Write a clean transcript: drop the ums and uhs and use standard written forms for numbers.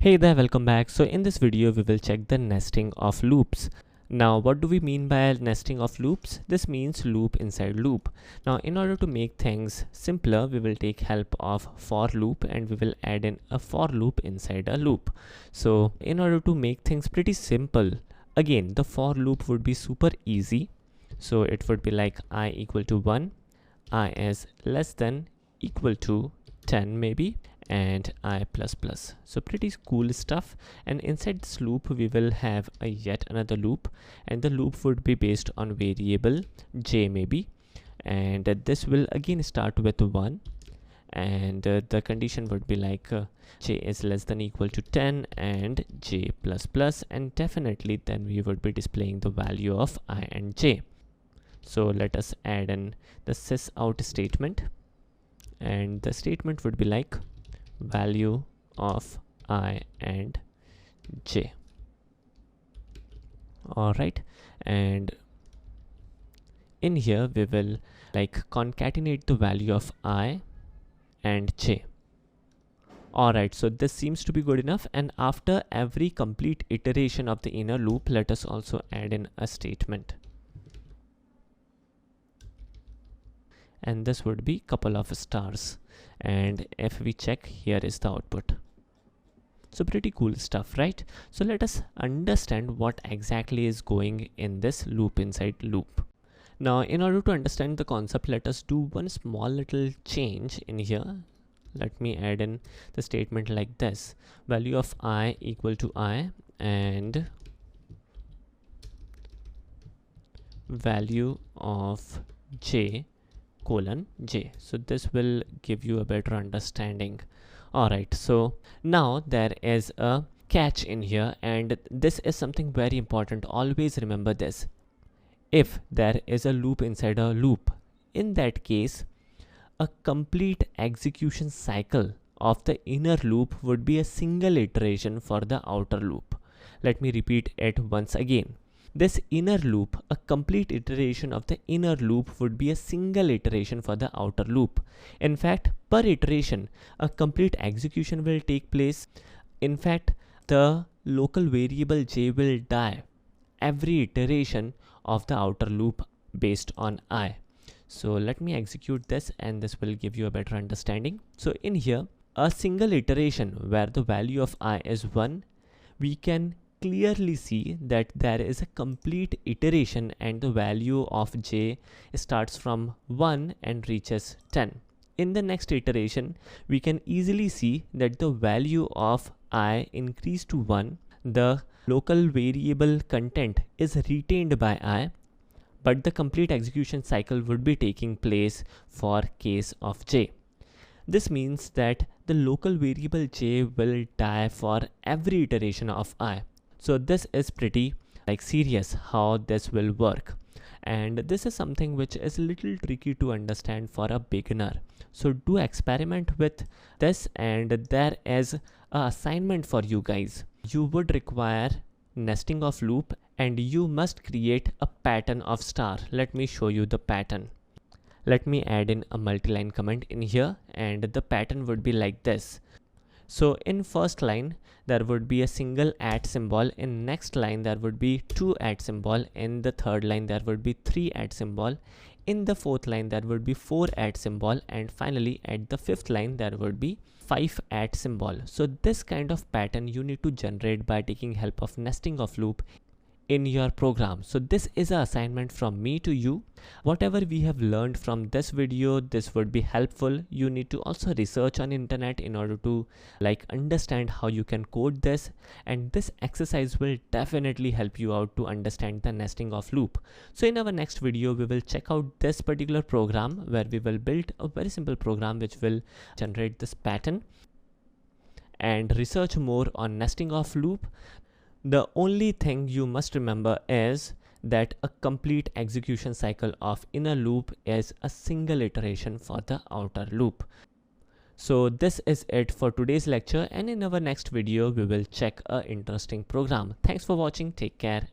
Hey there, welcome back. So in this video, we will check the nesting of loops. Now, what do we mean by nesting of loops? This means loop inside loop. Now, in order to make things simpler, we will take help of for loop and we will add in a for loop inside a loop. So in order to make things pretty simple, again, the for loop would be super easy. So it would be like I equal to 1, I is less than equal to 10 maybe, and I plus plus. So pretty cool stuff. And inside this loop we will have a yet another loop, and the loop would be based on variable j maybe, and this will again start with 1, and the condition would be like j is less than equal to 10 and j plus plus, and definitely then we would be displaying the value of I and j. So let us add in the sys out statement, and the statement would be like value of I and j. All right, and in here we will like concatenate the value of I and j. All right, so this seems to be good enough, and after every complete iteration of the inner loop, let us also add in a statement, and this would be couple of stars, and if we check, here is the output. So pretty cool stuff, right? So let us understand what exactly is going in this loop inside loop. Now in order to understand the concept, let us do one small little change in here. Let me add in the statement like this: value of I equal to I and value of j colon j. So this will give you a better understanding. All right, so now there is a catch in here, and this is something very important. Always remember this: if there is a loop inside a loop, in that case a complete execution cycle of the inner loop would be a single iteration for the outer loop. Let me repeat it once again. This inner loop, a complete iteration of the inner loop would be a single iteration for the outer loop. In fact, per iteration, a complete execution will take place. In fact, the local variable j will die every iteration of the outer loop based on I. So let me execute this, and this will give you a better understanding. So in here, a single iteration where the value of I is 1, we can clearly see that there is a complete iteration and the value of j starts from 1 and reaches 10. In the next iteration, we can easily see that the value of I increased to 1. The local variable content is retained by I, but the complete execution cycle would be taking place for case of j. This means that the local variable j will die for every iteration of I. So this is pretty like serious how this will work, and this is something which is a little tricky to understand for a beginner. So do experiment with this, and there is a assignment for you guys. You would require nesting of loop, and you must create a pattern of star. Let me show you the pattern. Let me add in a multi-line comment in here, and the pattern would be like this. So in first line there would be a single @ symbol, in next line there would be 2 @ symbol, in the third line there would be 3 @ symbol, in the fourth line there would be 4 @ symbol, and finally at the fifth line there would be 5 @ symbol. So this kind of pattern you need to generate by taking help of nesting of loop in your program. So this is an assignment from me to you. Whatever we have learned from this video, this would be helpful. You need to also research on internet in order to like understand how you can code this, and this exercise will definitely help you out to understand the nesting of loop. So in our next video, we will check out this particular program where we will build a very simple program which will generate this pattern, and research more on nesting of loop. The only thing you must remember is that a complete execution cycle of inner loop is a single iteration for the outer loop. So this is it for today's lecture, and in our next video we will check a interesting program. Thanks for watching. Take care.